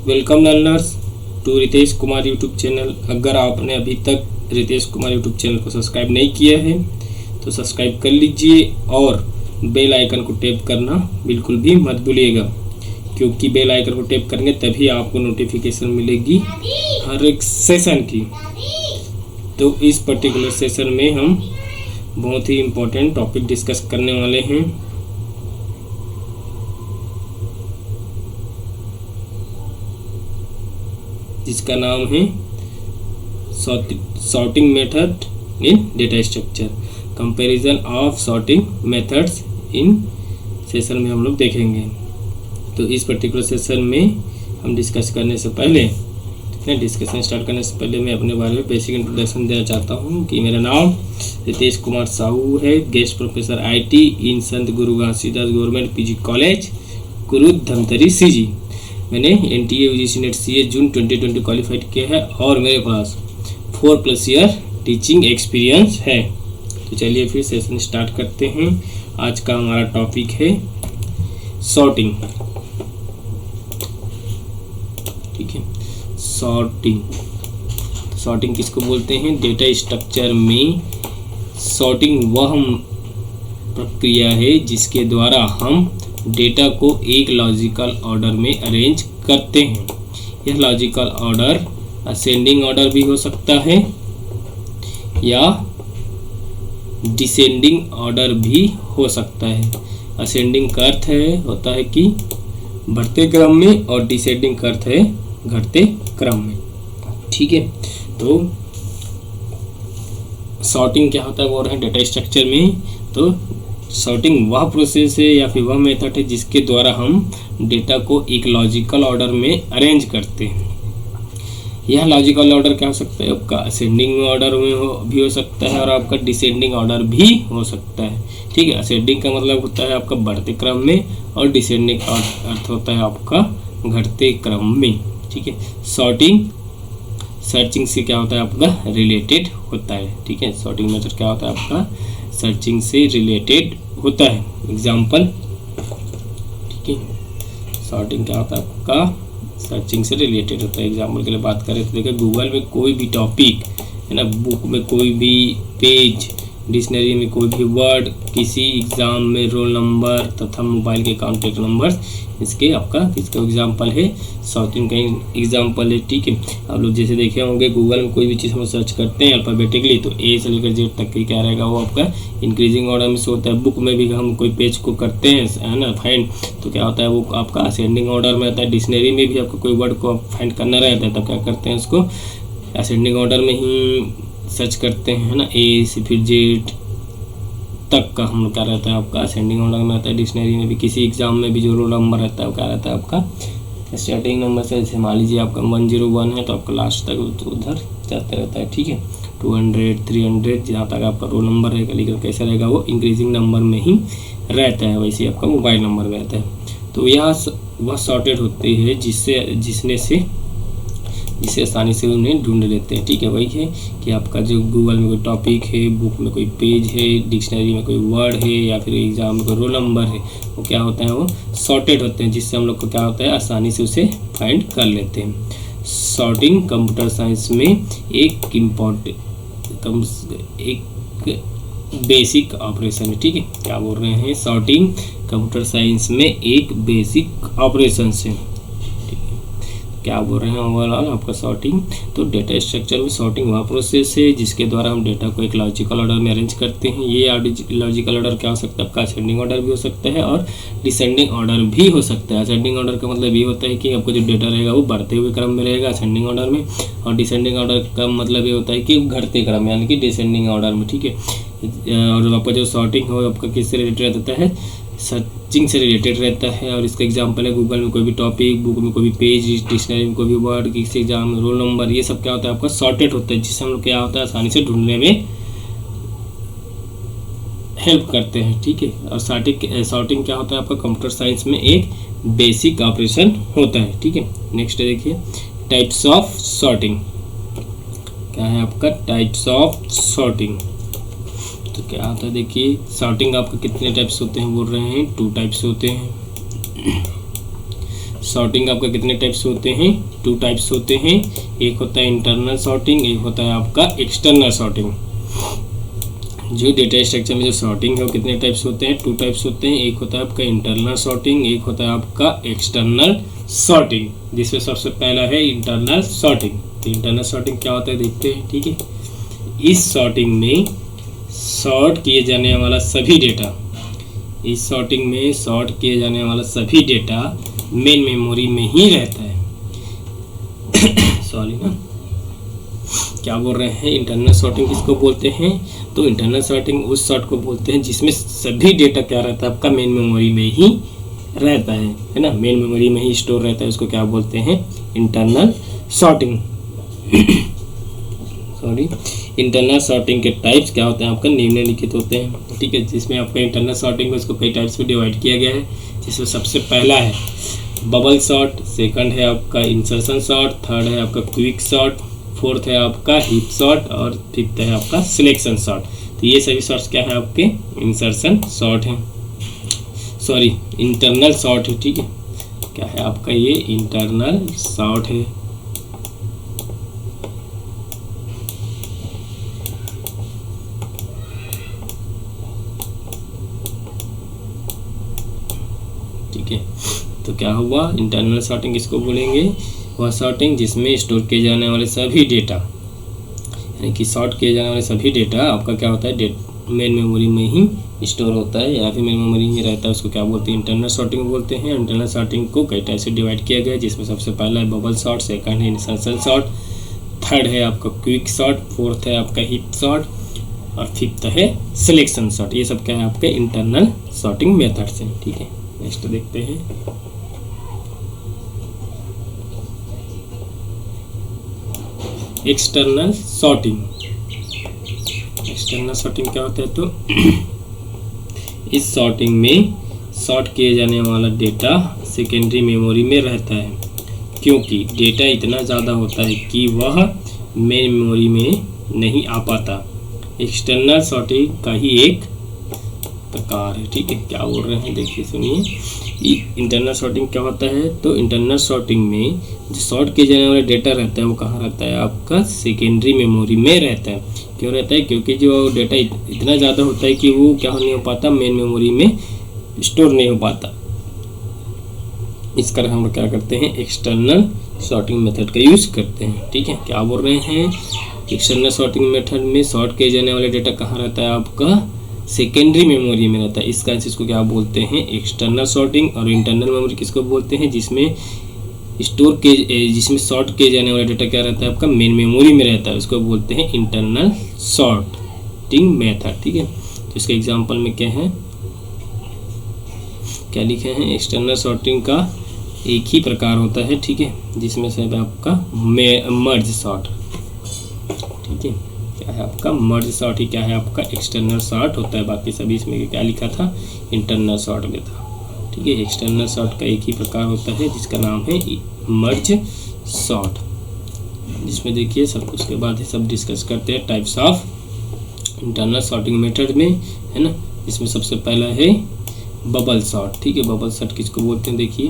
Welcome learners to Ritesh Kumar YouTube channel. अगर आपने अभी तक रितेश कुमार यूट्यूब चैनल को सब्सक्राइब नहीं किया है तो सब्सक्राइब कर लीजिए और बेल आइकन को टैप करना बिल्कुल भी मत भूलिएगा, क्योंकि बेल आइकन को टैप करेंगे तभी आपको नोटिफिकेशन मिलेगी हर एक सेशन की। तो इस पर्टिकुलर सेशन में हम बहुत ही इम्पोर्टेंट टॉपिक डिस्कस करने वाले हैं। जिसका नाम है sorting method in data structure, comparison of sorting methods in session में हम लोग देखेंगे। तो इस पर्टिकुलर सेशन में हम डिस्कशन स्टार्ट करने से पहले मैं अपने बारे में बेसिक इंट्रोडक्शन देना चाहता हूँ कि मेरा नाम रितेश कुमार साहू है, guest professor IT in Sant Guru Ghasidas government PG college Kurud Dhamtari CG. मैंने एनटीए यूजीसी नेट सीए जून 2020 क्वालिफाइड किया है और मेरे पास 4+ ईयर टीचिंग एक्सपीरियंस है। तो चलिए फिर सेशन स्टार्ट करते हैं। आज का हमारा टॉपिक है सॉर्टिंग। ठीक है, सॉर्टिंग किसको बोलते हैं? डेटा स्ट्रक्चर में सॉर्टिंग वह प्रक्रिया है जिसके द्वारा हम डेटा को एक लॉजिकल ऑर्डर में अरेंज करते हैं। यह लॉजिकल ऑर्डर असेंडिंग ऑर्डर भी हो सकता है या डिसेंडिंग ऑर्डर भी हो सकता है। असेंडिंग का अर्थ होता है कि बढ़ते क्रम में और डिसेंडिंग का अर्थ है घटते क्रम में। ठीक है, तो सॉर्टिंग क्या होता है बोल रहे हैं डेटा स्ट्रक्चर में। तो सॉर्टिंग वह प्रोसेस है या फिर वह मेथड है जिसके द्वारा हम डेटा को एक लॉजिकल ऑर्डर में अरेंज करते हैं। यह लॉजिकल ऑर्डर क्या हो सकता है? आपका असेंडिंग ऑर्डर में भी हो सकता है और आपका डिसेंडिंग ऑर्डर भी हो सकता है। ठीक है, असेंडिंग का मतलब होता है आपका बढ़ते क्रम में और डिसेंडिंग का अर्थ होता है आपका घटते क्रम में। ठीक है, सर्चिंग से क्या होता है आपका रिलेटेड होता है। ठीक है, सॉर्टिंग मेथड क्या होता है आपका सर्चिंग से रिलेटेड होता है। एग्जाम्पल, ठीक है, सॉर्टिंग क्या होता है आपका सर्चिंग से रिलेटेड होता है। एग्जाम्पल के लिए बात करें तो देखिए, गूगल में कोई भी टॉपिक है ना, बुक में कोई भी पेज, डिक्शनरी में कोई भी वर्ड, किसी एग्ज़ाम में रोल नंबर तथा मोबाइल के कॉन्टैक्ट नंबर, इसके आपका किसका एग्जाम्पल है? सॉर्टिंग का एग्जाम्पल है। ठीक है, आप लोग जैसे देखे होंगे गूगल में कोई भी चीज़ हम सर्च करते हैं अल्फ़ाबेटिकली तो ए से लेकर जेड तक की क्या रहेगा वो आपका इंक्रीजिंग ऑर्डर में से होता है। बुक में भी हम कोई पेज को करते हैं है ना फाइंड, तो क्या होता है वो आपका असेंडिंग ऑर्डर में आता है। डिक्शनरी में भी आपको कोई वर्ड को फाइंड करना रहता है तब क्या करते हैं उसको असेंडिंग ऑर्डर में ही सर्च करते हैं, है ना, ए से फिर जेड तक का हम लोग क्या रहता है आपका असेंडिंग ऑर्डर में आता है। डिक्शनरी में भी किसी एग्जाम में भी जो रोल नंबर रहता है वो क्या रहता है आपका स्टार्टिंग नंबर से। जैसे मान लीजिए आपका 101 है तो आपका लास्ट तक उधर जाते रहता है। ठीक है, 200 300 जहाँ तक आपका रोल नंबर रहेगा, लेकिन कैसा रहेगा वो इंक्रीजिंग नंबर में ही रहता है। वैसे आपका मोबाइल नंबर में रहता है। तो यहाँ वह सॉर्टेड होती है जिसे आसानी से उन्हें ढूंढ लेते हैं। ठीक है, वही है कि आपका जो गूगल में कोई टॉपिक है, बुक में कोई पेज है, डिक्शनरी में कोई वर्ड है या फिर एग्जाम में कोई रोल नंबर है, वो क्या होता है वो सॉर्टेड होते हैं, जिससे हम लोग को क्या होता है आसानी से उसे फाइंड कर लेते हैं। सॉर्टिंग कंप्यूटर साइंस में एक बेसिक ऑपरेशन है। ठीक है, क्या बोल रहे हैं? सॉर्टिंग कंप्यूटर साइंस में एक बेसिक ऑपरेशन है। क्या बोल रहे हैं ओवरऑल आपका सॉर्टिंग। तो डेटा स्ट्रक्चर में सॉर्टिंग वह प्रोसेस है जिसके द्वारा हम डेटा को एक लॉजिकल ऑर्डर में अरेंज करते हैं। ये लॉजिकल ऑर्डर क्या हो सकता है आपका असेंडिंग ऑर्डर भी हो सकता है और डिसेंडिंग ऑर्डर भी हो सकता है। असेंडिंग ऑर्डर का मतलब ये होता है कि आपको जो डेटा रहेगा वो बढ़ते हुए क्रम में रहेगा असेंडिंग ऑर्डर में, और डिसेंडिंग ऑर्डर का मतलब ये होता है कि घटते क्रम यानी कि डिसेंडिंग ऑर्डर में। ठीक है, और आपका जो सॉर्टिंग हो आपका किससे रिलेटेड रहता है? सर्चिंग से रिलेटेड रहता है। और इसका एग्जांपल है गूगल में कोई भी टॉपिक, बुक में कोई भी पेज, डिक्शनरी में कोई भी वर्ड, किसी एग्जाम में रोल नंबर, ये सब क्या होता है आपका सॉर्टेड होता है, जिससे हम लोग क्या होता है आसानी से ढूंढने में हेल्प करते हैं। ठीक है, और सॉर्टिंग क्या होता है आपका कंप्यूटर साइंस में एक बेसिक ऑपरेशन होता है। ठीक है, नेक्स्ट देखिए टाइप्स ऑफ सॉर्टिंग। क्या है आपका टाइप्स ऑफ सॉर्टिंग? तो क्या होता है देखिए, सॉर्टिंग आपका कितने टाइप्स होते हैं बोल रहे हैं? 2 टाइप्स होते हैं। सॉर्टिंग आपका कितने टाइप्स होते हैं, 2 टाइप्स होते हैं। एक होता है इंटरनल सॉर्टिंग, एक होता है आपका एक्सटर्नल सॉर्टिंग। जो डेटा स्ट्रक्चर में जो सॉर्टिंग है वो कितने टाइप्स होते हैं, 2 टाइप्स होते हैं। एक होता है आपका इंटरनल सॉर्टिंग, एक होता है आपका एक्सटर्नल सॉर्टिंग, जिसमें सबसे पहला है इंटरनल सॉर्टिंग। तो इंटरनल सॉर्टिंग क्या होता है देखते हैं। ठीक है, इस सॉर्टिंग में सॉर्ट किए जाने वाला सभी डेटा, इस सॉर्टिंग में सॉर्ट किए जाने वाला सभी डेटा मेन मेमोरी में ही रहता है। सॉरी ना, क्या बोल रहे हैं, इंटरनल सॉर्टिंग किसको बोलते हैं, तो इंटरनल सॉर्टिंग उस सॉर्ट को बोलते हैं जिसमें सभी डेटा क्या रहता है आपका मेन मेमोरी में ही रहता है ना, मेन मेमोरी में ही स्टोर रहता है, उसको क्या बोलते हैं, internal sorting. Sorry, internal sorting के टाइप्स क्या होते हैं आपका निम्नलिखित होते हैं। ठीक है, जिसमें आपका इंटरनल सॉर्टिंग को इसको कई टाइप्स में डिवाइड किया गया है, जिसमें सबसे पहला है बबल सॉर्ट, सेकंड है आपका इंसर्शन सॉर्ट, थर्ड है आपका क्विक सॉर्ट, फोर्थ है आपका हीप सॉर्ट और फिफ्थ है आपका सिलेक्शन सॉर्ट। तो ये सभी सॉर्ट्स क्या है आपके इंसर्शन सॉर्ट हैं, सॉरी इंटरनल सॉर्ट है। ठीक है, क्या है आपका ये इंटरनल सॉर्ट है। ठीक है, तो क्या हुआ, इंटरनल सॉर्टिंग किसको बोलेंगे, वह सॉर्टिंग जिसमें स्टोर किए जाने वाले सभी डेटा, यानी कि सॉर्ट किए जाने वाले सभी डेटा आपका क्या होता है मेन मेमोरी में ही स्टोर होता है या फिर मेन मेमोरी में रहता है, उसको क्या बोलते हैं, इंटरनल सॉर्टिंग बोलते हैं। इंटरनल सॉर्टिंग को कई टाइप से डिवाइड किया गया है, जिसमें सबसे पहला है बबल सॉर्ट, सेकंड है इंसर्शन सॉर्ट, थर्ड है आपका क्विक सॉर्ट, फोर्थ है आपका हीप सॉर्ट और फिफ्थ है सिलेक्शन सॉर्ट। ये सब क्या है आपके इंटरनल सॉर्टिंग मेथड्स हैं। ठीक है, नेक्स्ट देखते हैं। एक्सटर्नल सॉर्टिंग, एक्सटर्नल सॉर्टिंग क्या होता है, तो इस सॉर्टिंग में सॉर्ट किए जाने वाला डेटा सेकेंडरी मेमोरी में रहता है, क्योंकि डेटा इतना ज़्यादा होता है कि वह मेन मेमोरी में नहीं आ पाता। एक्सटर्नल सॉर्टिंग का ही एक प्रकार है। ठीक है, क्या बोल रहे हैं देखिए सुनिए। इंटरनल सॉर्टिंग क्या होता है, तो इंटरनल सॉर्टिंग में जो सॉर्ट किए जाने वाला डेटा रहता है वो कहाँ रहता है आपका सेकेंडरी मेमोरी में रहता है। क्यों रहता है, क्योंकि जो डेटा इतना ज़्यादा होता है कि वो क्या नहीं हो पाता, मेन मेमोरी में स्टोर नहीं हो पाता। इस कारण हम लोग क्या करते हैं, एक्सटर्नल सॉर्टिंग मेथड का यूज़ करते हैं। ठीक है, क्या बोल रहे हैं, एक्सटर्नल सॉर्टिंग मेथड में सॉर्ट किए जाने वाले डेटा कहाँ रहता है आपका सेकेंडरी मेमोरी में रहता है। इस कारण से इसको क्या बोलते हैं, एक्सटर्नल सॉर्टिंग। और इंटरनल मेमोरी किसको बोलते हैं, जिसमें जिसमें सॉर्ट किए जाने वाला डेटा क्या रहता है आपका मेन मेमोरी में रहता है, उसको बोलते हैं इंटरनल सॉर्टिंग मेथड। ठीक है, तो इसके एग्जांपल में क्या है, क्या लिखे हैं, एक्सटर्नल सॉर्टिंग का एक ही प्रकार होता है। ठीक है, जिसमें से आपका मर्ज सॉर्ट। ठीक है, क्या है आपका मर्ज सॉर्ट ही क्या है आपका एक्सटर्नल सॉर्ट होता है। बाकी सभी इसमें क्या लिखा था, इंटरनल सॉर्ट में था। ठीक है, एक्सटर्नल सॉर्ट का एक ही प्रकार होता है जिसका नाम है मर्ज सॉर्ट, जिसमें देखिए सब उसके बाद ही सब डिस्कस करते हैं types of internal sorting method में, है ना। इसमें सबसे पहला है बबल सॉर्ट। ठीक है, बबल सॉर्ट किसको बोलते हैं देखिए,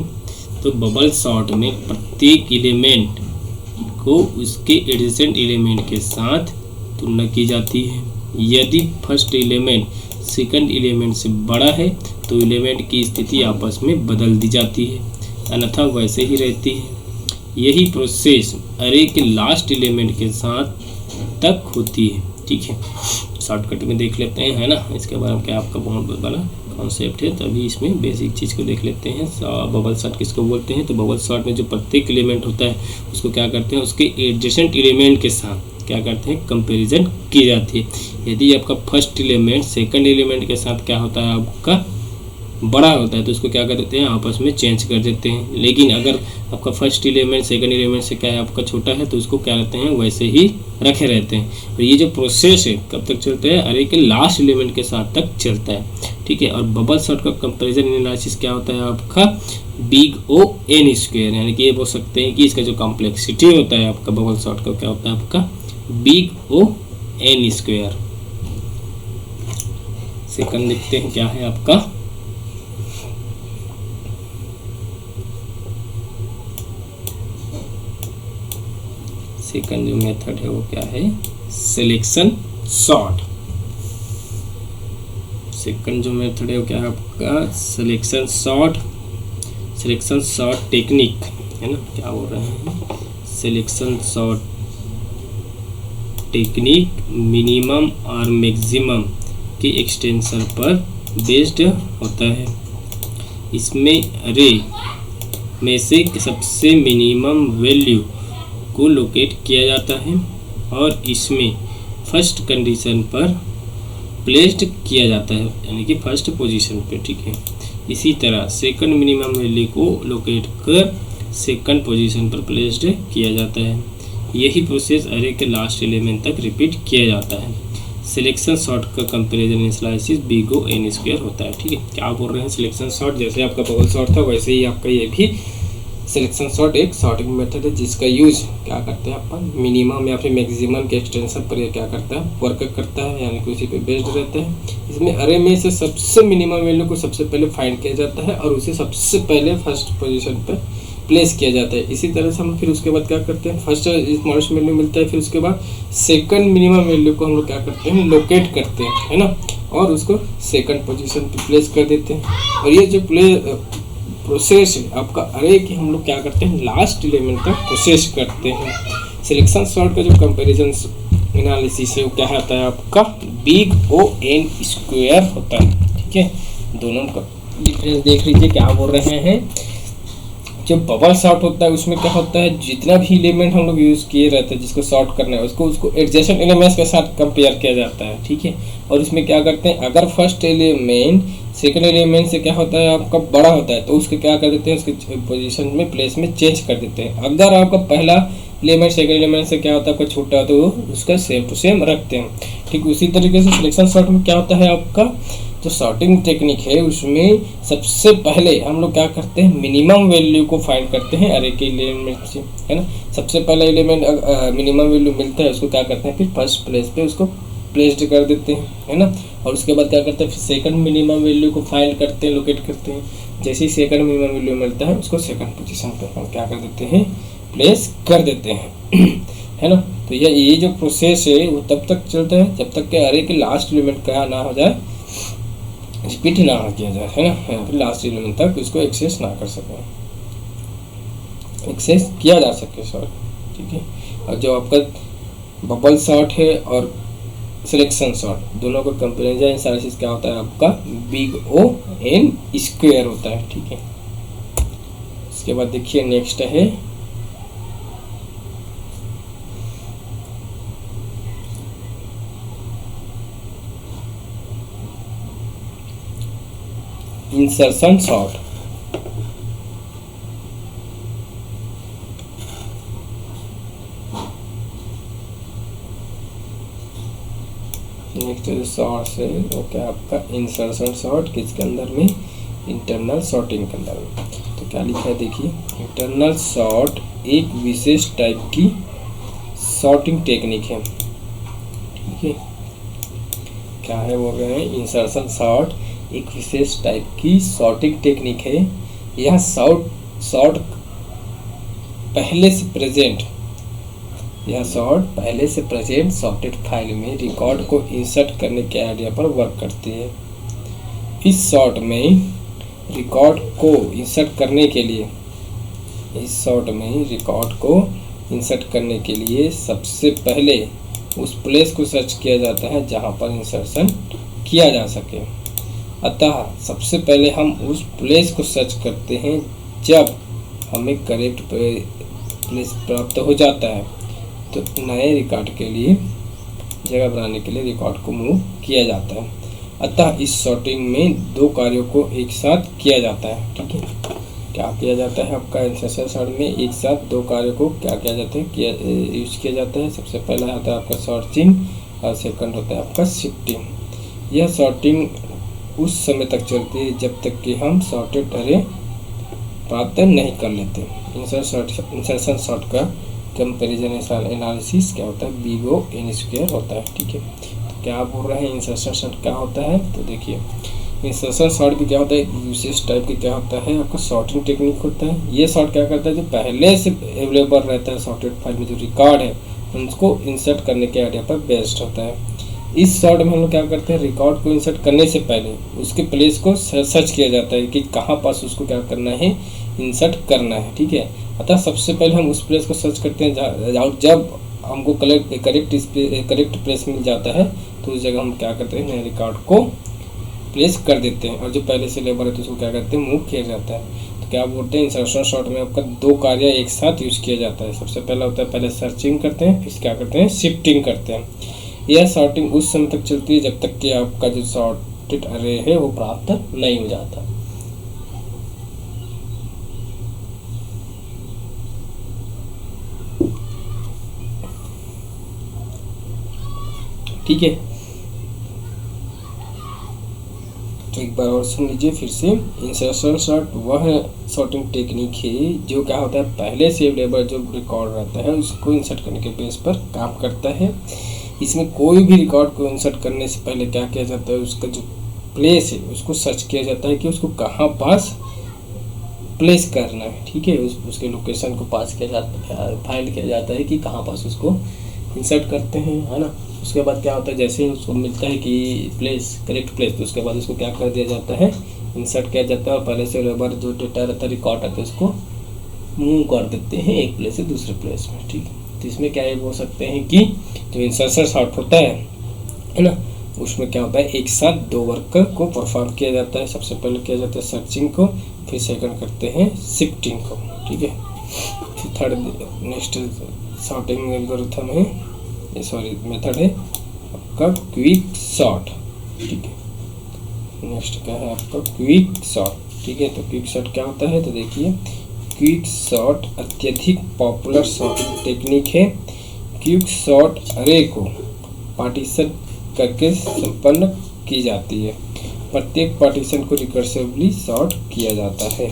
तो बबल सॉर्ट में प्रत्येक एलिमेंट को उसके एडजेसेंट एलिमेंट के साथ तुलना की जाती है। यदि फर्स्ट एलिमेंट सेकंड एलिमेंट से बड़ा है तो एलिमेंट की स्थिति आपस में बदल दी जाती है, अन्यथा वैसे ही रहती है। यही प्रोसेस अरे के लास्ट एलिमेंट के साथ तक होती है। ठीक है, शॉर्टकट में देख लेते हैं, है ना। इसके बारे में क्या आपका बहुत बड़ा कॉन्सेप्ट है, तभी इसमें बेसिक चीज़ को देख लेते हैं। बबल सॉर्ट किसको बोलते हैं, तो बबल सॉर्ट में जो प्रत्येक एलिमेंट होता है उसको क्या करते हैं, उसके एडजेसेंट एलिमेंट के साथ क्या करते हैं, कंपैरिजन की जाती है। यदि आपका फर्स्ट एलिमेंट सेकंड एलिमेंट के साथ क्या होता है, आपका बड़ा होता है, तो उसको क्या कर देते हैं, आपस में चेंज कर देते हैं। लेकिन अगर आपका फर्स्ट एलिमेंट सेकंड एलिमेंट से क्या है आपका छोटा है, तो उसको क्या रहते हैं, वैसे ही रखे रहते हैं। और ये जो प्रोसेस है कब तक चलता है, अरे के लास्ट एलिमेंट के साथ तक चलता है। ठीक है, और बबल सॉर्ट का कंपैरिजन एनालिसिस क्या होता है आपका, बिग ओ एन स्क्वायर, यानी कि ये बोल सकते हैं कि इसका जो कॉम्प्लेक्सिटी होता है आपका बबल सॉर्ट का क्या होता है आपका big O N square. Second देखते हैं क्या है आपका सेकंड जो मेथड है वो क्या है, सिलेक्शन सॉर्ट। सेकंड जो मेथड है वो क्या है आपका, सिलेक्शन सॉर्ट टेक्निक है ना, क्या बोल रहे हैं, सिलेक्शन सॉर्ट टेक्निक मिनिमम और मैक्सिमम के एक्सटेंशन पर बेस्ड होता है। इसमें अरे में से सबसे मिनिमम वैल्यू को लोकेट किया जाता है और इसमें फर्स्ट कंडीशन पर प्लेस्ड किया जाता है, यानी कि फर्स्ट पोजीशन पे, ठीक है। इसी तरह सेकंड मिनिमम वैल्यू को लोकेट कर सेकंड पोजीशन पर प्लेस्ड किया जाता है। यही प्रोसेस अरे के लास्ट एलिमेंट तक रिपीट किया जाता है। सिलेक्शन सॉर्ट का comparison initialisation big O N square होता है, ठीक है। क्या बोल रहे हैं, सिलेक्शन सॉर्ट जैसे आपका बबल सॉर्ट था वैसे ही आपका ये भी सिलेक्शन सॉर्ट एक सॉर्टिंग मेथड है जिसका यूज क्या करते हैं अपन, मिनिमम या फिर मैक्सिमम के एक्सटेंशन पर ये क्या करता है, वर्क करता है, यानी कि उसी पे बेस्ड रहता है। इसमें अरे में से सबसे मिनिमम वैल्यू को सबसे पहले फाइंड किया जाता है और उसे सबसे पहले फर्स्ट पोजीशन पर प्लेस किया जाता है। इसी तरह से हम फिर उसके बाद क्या करते हैं, फर्स्ट स्मॉलेस्ट वैल्यू मिलता है, फिर उसके बाद सेकंड मिनिमम वैल्यू को हम लोग क्या करते हैं, लोकेट करते हैं, है ना, और उसको सेकंड पोजीशन पे प्लेस कर देते हैं। और ये जो प्रोसेस है आपका अरे की हम लोग क्या करते हैं, लास्ट एलिमेंट तक प्रोसेस करते हैं। सिलेक्शन सॉर्ट का जो कंपैरिजन एनालिसिस है वो क्या होता है आपका, बिग ओ एन स्क्वायर होता है, ठीक है। दोनों का डिफरेंस देख लीजिए, क्या बोल रहे हैं। जो बबल सॉर्ट होता है उसमें क्या होता है, जितना भी एलिमेंट हम लोग यूज़ किए रहते हैं जिसको सॉर्ट करना है उसको एडजेसेंट एलिमेंट्स के साथ कंपेयर किया जाता है, ठीक है। और इसमें क्या करते हैं, अगर फर्स्ट एलिमेंट सेकंड एलिमेंट से क्या होता है आपका बड़ा होता है तो उसके क्या कर देते हैं, उसके पोजीशन में प्लेस में चेंज कर देते हैं। अगर आपका पहला एलिमेंट सेकंड एलिमेंट से क्या होता है आपका छोटा होता है तो उसका सेम टू सेम रखते हैं, ठीक। उसी तरीके से सिलेक्शन सॉर्ट में क्या होता है आपका, जो सॉर्टिंग टेक्निक है उसमें सबसे पहले हम लोग क्या करते हैं, मिनिमम वैल्यू को फाइंड करते हैं अरे के एलिमेंट से, है ना। सबसे पहला एलिमेंट मिनिमम वैल्यू मिलता है उसको क्या करते हैं, फिर फर्स्ट प्लेस पे उसको प्लेस्ड कर देते हैं, है ना। और उसके बाद क्या करते हैं, फिर सेकंड मिनिमम वैल्यू को फाइंड करते हैं, लोकेट करते हैं। जैसे ही सेकंड मिनिमम वैल्यू मिलता है उसको सेकंड पोजीशन पे हम क्या कर देते हैं, प्लेस कर देते हैं, है ना। तो ये जो प्रोसेस है वो तब तक चलता है जब तक कि अरे के लास्ट एलिमेंट क्या ना हो जाए, रिपीट ना किया जाए, है ना, फिर लास्ट एलिमेंट तक उसको एक्सेस ना कर सके, एक्सेस किया जा सके सॉर्ट, ठीक है। और जो आपका बबल सॉर्ट है और सिलेक्शन सॉर्ट दोनों का कंपैरिजन एनालिसिस क्या होता है आपका, बिग ओ एन स्क्वायर होता है, ठीक है। इसके बाद देखिए नेक्स्ट है इंसर्शन सॉर्ट। नेक्स्ट जो सॉर्ट है वो क्या आपका इंसर्शन सॉर्ट, किसके अंदर में, इंटरनल सॉर्टिंग के अंदर में। तो क्या लिखा है देखिए, इंटरनल सॉर्ट एक विशेष टाइप की सॉर्टिंग टेक्निक है, ठीक है। क्या है बोल रहे हैं, इंसर्शन सॉर्ट एक विशेष टाइप की सॉर्टिंग टेक्निक है। यह सॉर्ट पहले से प्रेजेंट सॉर्टेड फाइल में रिकॉर्ड को इंसर्ट करने के आइडिया पर वर्क करती है। इस सॉर्ट में रिकॉर्ड को इंसर्ट करने के लिए सबसे पहले उस प्लेस को सर्च किया जाता है जहां पर इंसर्शन किया जा सके। अतः सबसे पहले हम उस प्लेस को सर्च करते हैं। जब हमें करेक्ट प्लेस प्राप्त हो जाता है तो नए रिकॉर्ड के लिए जगह बनाने के लिए रिकॉर्ड को मूव किया जाता है। अतः इस सॉर्टिंग में दो कार्यों को एक साथ किया जाता है, ठीक है। क्या किया जाता है आपका इंसर्शन सॉर्ट में, एक साथ दो कार्यों को क्या किया जाता है, यूज किया जाता है। सबसे पहला होता है आपका सॉर्टिंग और सेकंड होता है आपका शिफ्टिंग। यह सॉर्टिंग उस समय तक चलती है जब तक कि हम सॉर्टेड अरे प्राप्त नहीं कर लेते। इंसर्शन सॉर्ट का कंपैरिजन एनालिसिस क्या होता है, बिग ओ एन स्क्वायर होता है, ठीक है। तो क्या बोल रहे हैं इंसर्शन सॉर्ट क्या होता है, तो देखिए इंसर्शन सॉर्ट भी क्या होता है, एक विशेष टाइप की क्या होता है आपका सॉर्टिंग टेक्निक होता है। ये सॉर्ट क्या करता है, जो पहले से अवेलेबल रहता है सॉर्टेड फाइल में जो रिकॉर्ड है उनको इंसर्ट करने के आइडिया पर बेस्ड होता है। इस सॉर्ट में हम लोग क्या करते हैं, रिकॉर्ड को इंसर्ट करने से पहले उसके प्लेस को सर्च किया जाता है कि कहाँ पास उसको क्या करना है, इंसर्ट करना है। ठीक है, अतः सबसे पहले हम उस प्लेस को सर्च करते हैं जब हमको करेक्ट प्लेस मिल जाता है तो उस जगह हम क्या करते हैं, नए रिकॉर्ड को प्लेस कर देते हैं, और जो पहले से लेबर है तो उसको क्या करते हैं, मूव किया जाता है। तो क्या बोलते हैं, इंसर्शन सॉर्ट में आपका दो कार्य एक साथ यूज किया जाता है। सबसे पहला होता है, पहले सर्चिंग करते हैं, फिर क्या करते हैं, शिफ्टिंग करते हैं। यह सॉर्टिंग उस समय तक चलती है जब तक कि आपका जो सॉर्टेड अरे है वो प्राप्त नहीं हो जाता। ठीक है, तो एक बार और सुन लीजिए फिर से। इंसर्शन सॉर्ट वह सॉर्टिंग टेक्निक है जो क्या होता है, पहले से अवेलेबल जो रिकॉर्ड रहता है उसको इंसर्ट करने के बेस पर काम करता है। इसमें कोई भी रिकॉर्ड को इंसर्ट करने से पहले क्या किया जाता है, उसका जो प्लेस है उसको सर्च किया जाता है कि उसको कहाँ पास प्लेस करना है। ठीक है, उसके लोकेशन को पास किया जाता है, फाइंड किया जाता है कि कहाँ पास उसको इंसर्ट करते हैं, है ना। उसके बाद क्या होता है, जैसे ही उसको मिलता है कि प्लेस करेक्ट प्लेस, तो उसके बाद उसको क्या कर दिया जाता है, इंसर्ट किया जाता है, और पहले से बार जो डेटा रहता है रिकॉर्ड रहता है उसको मूव कर देते हैं एक प्लेस से दूसरे प्लेस में। ठीक है, तो इसमें क्या ये बोल सकते हैं कि जो इंसर्शन सॉर्ट होता है ना, उसमें क्या होता है, एक साथ दो वर्क को परफॉर्म किया जाता है। सबसे पहले किया जाता है सर्चिंग को, फिर सेकंड करते हैं शिफ्टिंग को। ठीक है, फिर थर्ड नेक्स्ट सॉर्टिंग एल्गोरिथम है, मेथड है आपका क्विक सॉर्ट। ठीक है, नेक्स्ट क्या है आपका क्विक सॉर्ट। ठीक है, तो क्विक सॉर्ट क्या होता है, तो देखिए क्विक सॉर्ट अत्यधिक पॉपुलर सॉर्टिंग टेक्निक है। क्विक सॉर्ट अरे को पार्टीशन करके संपन्न की जाती है। प्रत्येक पार्टीशन को रिकर्सिवली सॉर्ट किया जाता है।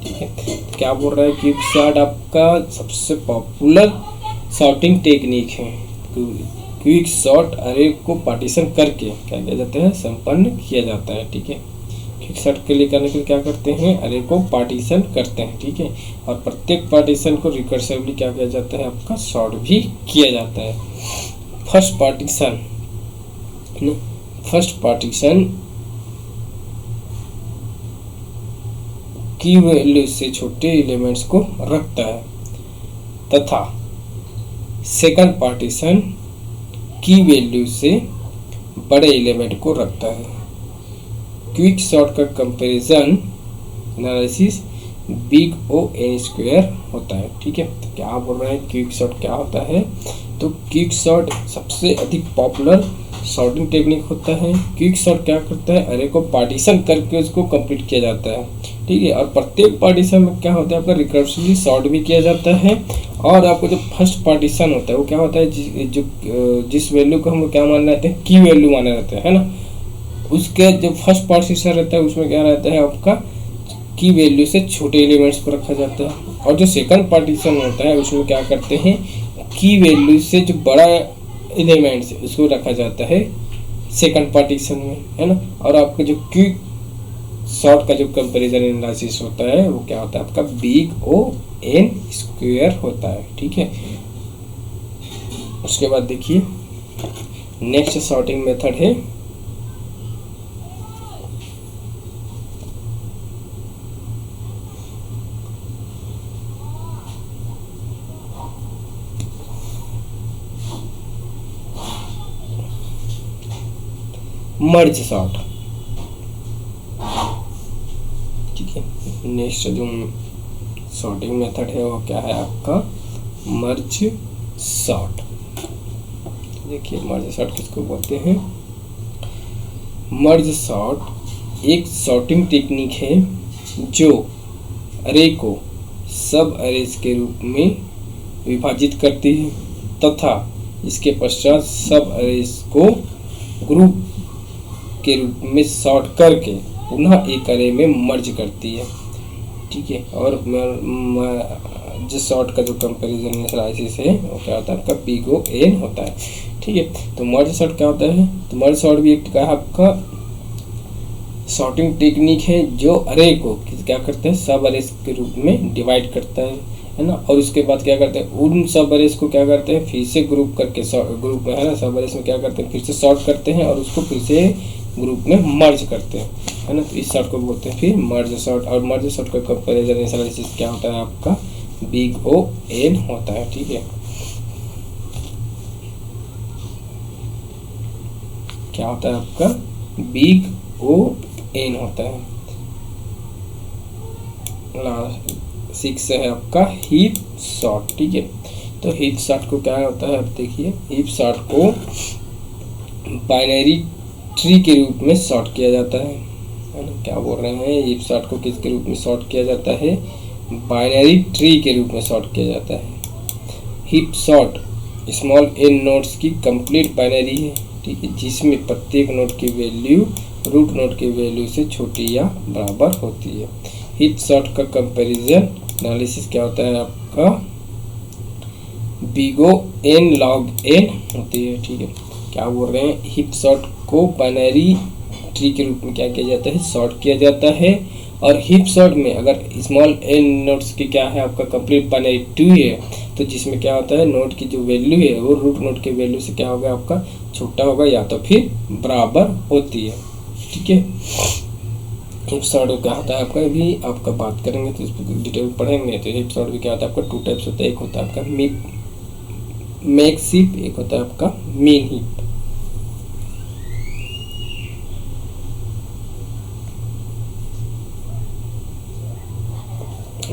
ठीक है, तो क्या बोल रहा है, क्विक सॉर्ट आपका सबसे पॉपुलर सॉर्टिंग टेक्निक है। क्विक सॉर्ट अरे को पार्टीशन करके क्या किया जाता है, संपन्न किया जाता है। ठीक है, क्विक सॉर्ट के लिए करने के लिए क्या करते हैं, अरे को पार्टीशन करते हैं। ठीक है, और प्रत्येक पार्टीशन को रिकर्सिवली क्या किया जाता है, आपका सॉर्ट भी किया जाता है। फर्स्ट पार्टीशन की वैल्यू से छोटे एलिमेंट्स को रखता है तथा सेकंड पार्टीशन की वैल्यू से बड़े एलिमेंट को रखता है। क्विक सॉर्ट का comparison analysis big O N square होता है। ठीक है, तो क्या बोल रहे हैं, क्विक सॉर्ट क्या होता है, तो क्विक सॉर्ट सबसे अधिक पॉपुलर सॉर्टिंग टेक्निक होता है। क्विक सॉर्ट क्या करता है, अरे को पार्टीशन करके उसको कंप्लीट किया जाता है। ठीक है, और प्रत्येक पार्टीशन में क्या होता है, आपका रिकर्सिवली सॉर्ट भी किया जाता है। और आपको जो फर्स्ट पार्टीशन होता है वो क्या होता है, जिस वैल्यू को हम क्या मान रहते हैं, की वैल्यू माने रहते हैं, है ना। उसके जो फर्स्ट पार्टीशन रहता है उसमें क्या रहता है, आपका की वैल्यू से छोटे एलिमेंट्स को रखा जाता है। और जो सेकंड पार्टीशन होता है उसमें क्या करते हैं, की वैल्यू से जो बड़ा एलिमेंट्स उसको रखा जाता है सेकंड पार्टीशन में, है ना। और आपका जो क्विक सॉर्ट का जो कंपैरिजन एनालिसिस होता है वो क्या होता है, आपका बिग ओ एन स्क्वायर होता है। ठीक है, उसके बाद देखिए नेक्स्ट सॉर्टिंग मेथड है मर्ज सॉर्ट। ठीक है, नेक्स्ट जो सॉर्टिंग मेथड है वो क्या है, आपका मर्ज सॉर्ट। देखिए मर्ज सॉर्ट किसको बोलते हैं, मर्ज सॉर्ट एक सॉर्टिंग टेक्निक है जो अरे को सब अरेज के रूप में विभाजित करती है तथा इसके पश्चात सब अरेज को ग्रुप के रूप में सॉर्ट करके पुनः एक अरे में मर्ज करती है। ठीक है, और जिस सॉर्ट का जो कंपैरिजन एनालिसिस है वो क्या होता है, आपका बिग ओ एन होता है। ठीक है, तो मर्ज सॉर्ट क्या होता है, तो मर्ज सॉर्ट भी एक का आपका सॉर्टिंग टेक्निक है जो अरे को क्या करते हैं, सब अरेज के रूप में डिवाइड करता है ना। और उसके बाद क्या करते हैं, उन सब अरेज को क्या करते हैं, फिर से ग्रुप करके ग्रुप में है ना, सब अरेज में क्या करते हैं, फिर से सॉर्ट करते हैं और उसको फिर से ग्रुप में मर्ज करते हैं, है ना। तो इस सॉर्ट को बोलते हैं फिर मर्ज सॉर्ट। और मर्ज सॉर्ट का कंपेरिजन एनालिसिस क्या होता है आपका, बिग ओ एन होता है, ठीक है। क्या होता है आपका, बिग ओ एन होता है। 6 है आपका हीप सॉर्ट, ठीक है। तो हीप सॉर्ट को क्या होता है, आप देखिए, हीप सॉर्ट को बाइनरी ट्री के रूप में सॉर्ट किया जाता है ना। क्या बोल रहे हैं, हीप सॉर्ट को किसके रूप में सॉर्ट किया जाता है, बाइनरी ट्री के रूप में सॉर्ट किया जाता है। Heap sort small N nodes की कंप्लीट बाइनरी है, ठीक है, जिसमें प्रत्येक नोड की वैल्यू रूट नोड की वैल्यू से छोटी या बराबर होती है। हीप सॉर्ट का कंपैरिजन एनालिसिस क्या होता है आपका, big O N log N होती है, ठीक है। क्या बोल रहे हैं, हीप सॉर्ट को बाइनरी ट्री के रूप में क्या किया जाता है, सॉर्ट किया जाता है। और हीप सॉर्ट में अगर स्मॉल एन नोड्स की क्या है आपका कंप्लीट बाइनरी 2 है, तो जिसमें क्या होता है, नोड की जो वैल्यू है वो रूट नोड के वैल्यू से क्या होगा आपका, छोटा होगा या तो फिर बराबर होती है, ठीक है। हीप सॉर्ट क्या होता है आपका, भी आपका बात करेंगे तो इस पर डिटेल पढ़ेंगे। तो हीप सॉर्ट भी क्या होता है आपका, 2 टाइप्स होता है, एक होता है आपका मैक्स हीप, एक होता है आपका मीन हीप।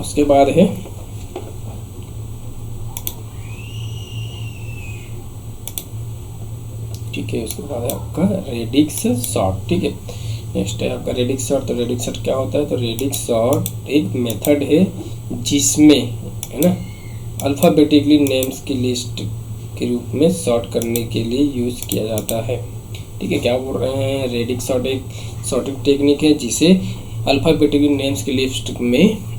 उसके बाद है ठीक है, उसके बाद है आपका रेडिक्स सॉर्ट, ठीक है। नेक्स्ट है आपका रेडिक्स सॉर्ट। तो रेडिक्स सॉर्ट क्या होता है, तो रेडिक्स सॉर्ट एक मेथड है जिसमें, है ना, अल्फ़ाबेटिकली नेम्स की लिस्ट के रूप में सॉर्ट करने के लिए यूज़ किया जाता है, ठीक है। क्या बोल रहे हैं, रेडिक्स सॉर्ट एक सॉर्टिंग टेक्निक है जिसे अल्फ़ाबेटिकली नेम्स की लिस्ट में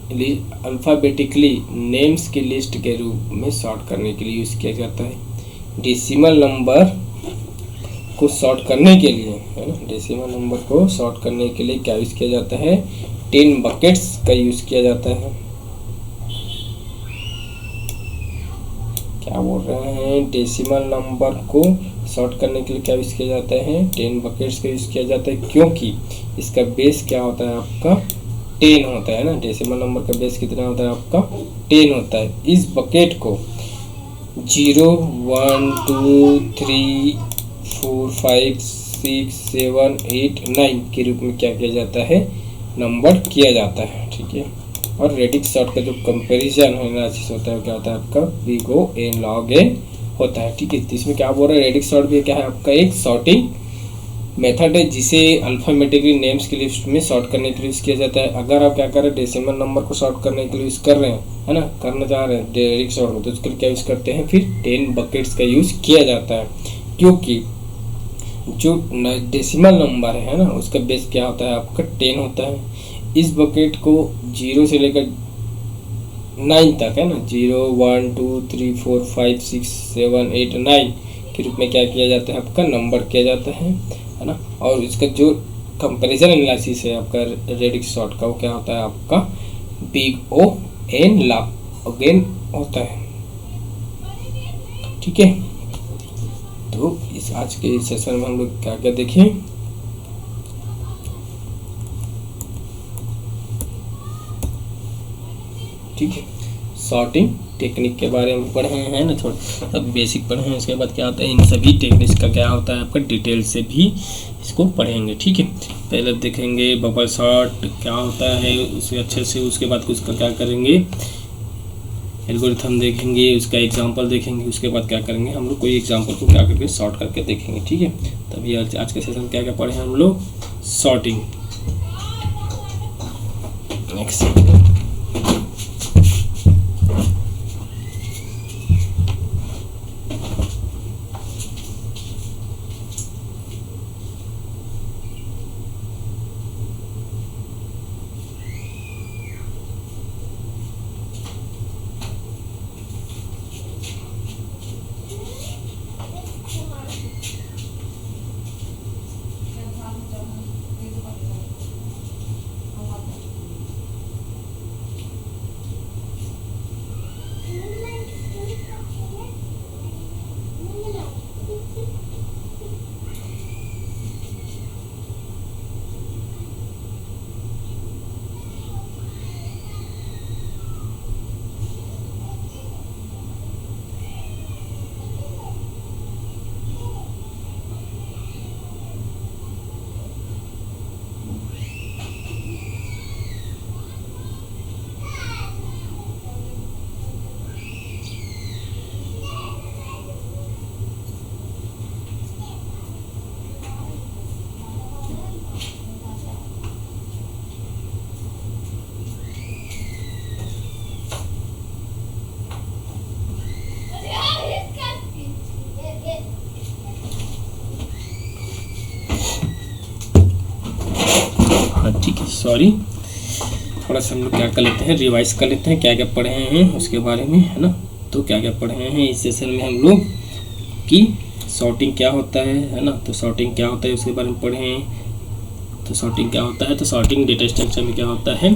अल्फ़ाबेटिकली नेम्स की लिस्ट के रूप में सॉर्ट करने के लिए यूज़ किया जाता है। डेसिमल नंबर को सॉर्ट करने के लिए, है ना, डेसिमल नंबर को सॉर्ट करने के लिए क्या यूज़ किया जाता है, 10 बकेट्स का यूज़ किया जाता है। क्या बोल रहे हैं, डेसिमल नंबर को सॉर्ट करने के लिए क्या यूज़ किया जाता है, 10 बकेट्स का यूज़ किया जाता है, क्योंकि इसका बेस क्या होता है आपका, 10 होता है ना। डेसिमल नंबर का बेस कितना होता है आपका, 10 होता है। इस बकेट को 0 1 2 3 4 5 6 7 8 9 के रूप में क्या किया जाता है, नंबर किया जाता है, ठीक है। और रेडिक्स सॉर्ट का जो कंपैरिजन एनालिसिस होता है क्या होता है आपका, big O N log N होता है, ठीक है। तो इसमें क्या बोल रहा है, रेडिक्स सॉर्ट भी क्या है आपका, एक सॉर्टिंग मेथड है जिसे अल्फ़ाबेटिकली नेम्स की लिस्ट में सॉर्ट करने के लिए यूज़ किया जाता है। अगर आप क्या कर रहे हैं, डेसिमल नंबर को सॉर्ट करने के लिए यूज़ कर रहे हैं, है ना, करना चाह रहे हैं रेडिक्स सॉर्ट में, तो उसके लिए क्या यूज़ करते हैं, फिर 10 बकेट्स का यूज़ किया जाता है, क्योंकि जो डेसिमल नंबर है ना, उसका बेस क्या होता है आपका, 10 होता है। इस बकेट को 0 से लेकर 9 तक, है ना, 0 1 2 3 4 5 6 7 8 9 के रूप में क्या किया जाता है आपका, नंबर किया जाता है ना। और इसका जो कंपैरिजन एनालिसिस है आपका रेडिक्स सॉर्ट का, वो क्या होता है आपका, big O N log N होता है, ठीक है। तो इस आज के सेशन में हम लोग क्या क्या देखें, ठीक है, सॉर्टिंग टेक्निक के बारे में पढ़े हैं ना, थोड़ा अब बेसिक पढ़े हैं। उसके बाद क्या होता है, इन सभी टेक्निक्स का क्या होता है आपका, डिटेल से भी इसको पढ़ेंगे, ठीक है। पहले देखेंगे बबल सॉर्ट क्या होता है उसे अच्छे से, उसके बाद उसका क्या करेंगे, एल्गोरिथम देखेंगे, उसका एग्जांपल देखेंगे, उसके बाद क्या करेंगे हम लोग, कोई एग्जांपल को क्या करके सॉर्ट करके देखेंगे, ठीक है। तभी आज के सेशन क्या क्या पढ़े हैं हम लोग, सॉर्टिंग। नेक्स्ट सॉरी, थोड़ा सा हम लोग क्या कर लेते हैं, रिवाइज कर लेते हैं क्या क्या पढ़े हैं उसके बारे में, है ना। तो क्या क्या पढ़े हैं इस सेशन में हम लोग कि सॉर्टिंग क्या होता है ना। तो सॉर्टिंग क्या होता है उसके बारे में पढ़े हैं। तो सॉर्टिंग क्या होता है, तो सॉर्टिंग डेटा स्ट्रक्चर में क्या होता है,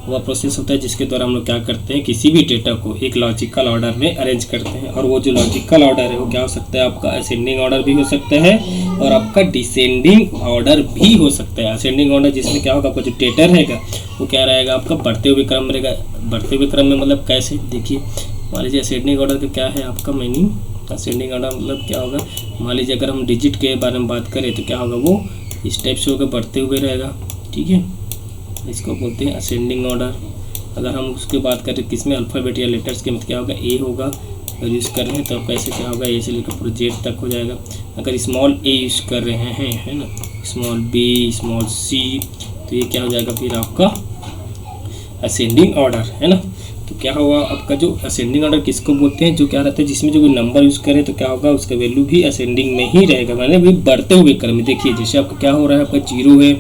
वह प्रोसेस होता है जिसके द्वारा हम लोग क्या करते हैं, किसी भी डेटा को एक लॉजिकल ऑर्डर में अरेंज करते हैं। और वो जो लॉजिकल ऑर्डर है वो क्या हो सकता है, आपका असेंडिंग ऑर्डर भी हो सकता है और आपका डिसेंडिंग ऑर्डर भी हो सकता है। असेंडिंग ऑर्डर जिसमें क्या होगा, आपका जो डेटा रहेगा वो क्या रहेगा, आपका बढ़ते हुए क्रम में रहेगा। बढ़ते हुए क्रम में मतलब कैसे, देखिए मान लीजिए असेंडिंग ऑर्डर का क्या है आपका मीनिंग, असेंडिंग ऑर्डर मतलब क्या होगा, मान लीजिए अगर हम डिजिट के बारे में बात करें तो क्या होगा, वो इस टाइप से होकर बढ़ते हुए रहेगा, ठीक है। इसको बोलते हैं असेंडिंग ऑर्डर। अगर हम उसके बात करें किसमें, अल्फ़ाबेट या लेटर्स के में क्या होगा, ए होगा। अगर यूज़ कर रहे हैं तो आपका ऐसे क्या होगा, ए से लेकर पूरा जेड तक हो जाएगा। अगर स्मॉल ए यूज़ कर रहे हैं, है ना, स्मॉल बी, स्मॉल सी, तो ये क्या हो जाएगा फिर आपका असेंडिंग ऑर्डर, है ना। तो क्या हुआ आपका जो असेंडिंग ऑर्डर किसको बोलते हैं, जो क्या रहता है जिसमें जो कोई नंबर यूज़ करें तो क्या होगा, उसका वैल्यू भी असेंडिंग में ही रहेगा, माने भी बढ़ते हुए क्रम में। देखिए जैसे आपका क्या हो रहा है, आपका 0 है,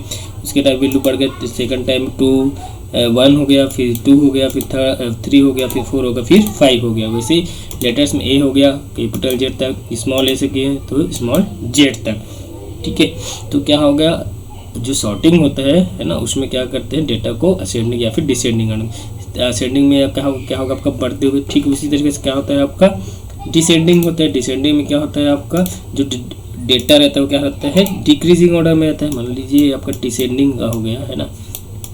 उसके टाइम वैल्यू बढ़ गया, सेकंड टाइम 1 हो गया, फिर 2 हो गया, फिर 3 हो गया, फिर 4 हो गया, फिर 5 हो गया। वैसे ही लेटर्स में ए हो गया कैपिटल जेड तक, स्मॉल ए से किए तो स्मॉल जेड तक, ठीक है। तो क्या हो गया, जो सॉर्टिंग होता है ना, उसमें क्या करते हैं, डेटा को असेंडिंग या फिर डिसेंडिंग ऑर्डर। असेंडिंग में क्या होगा आपका बढ़ते हुए, ठीक उसी तरीके से क्या होता है आपका डिसेंडिंग होता है। डिसेंडिंग में क्या होता है आपका जो डेटा रहता है वो क्या रहता है, डिक्रीजिंग ऑर्डर में रहता है। मान लीजिए आपका डिसेंडिंग का हो गया, है ना,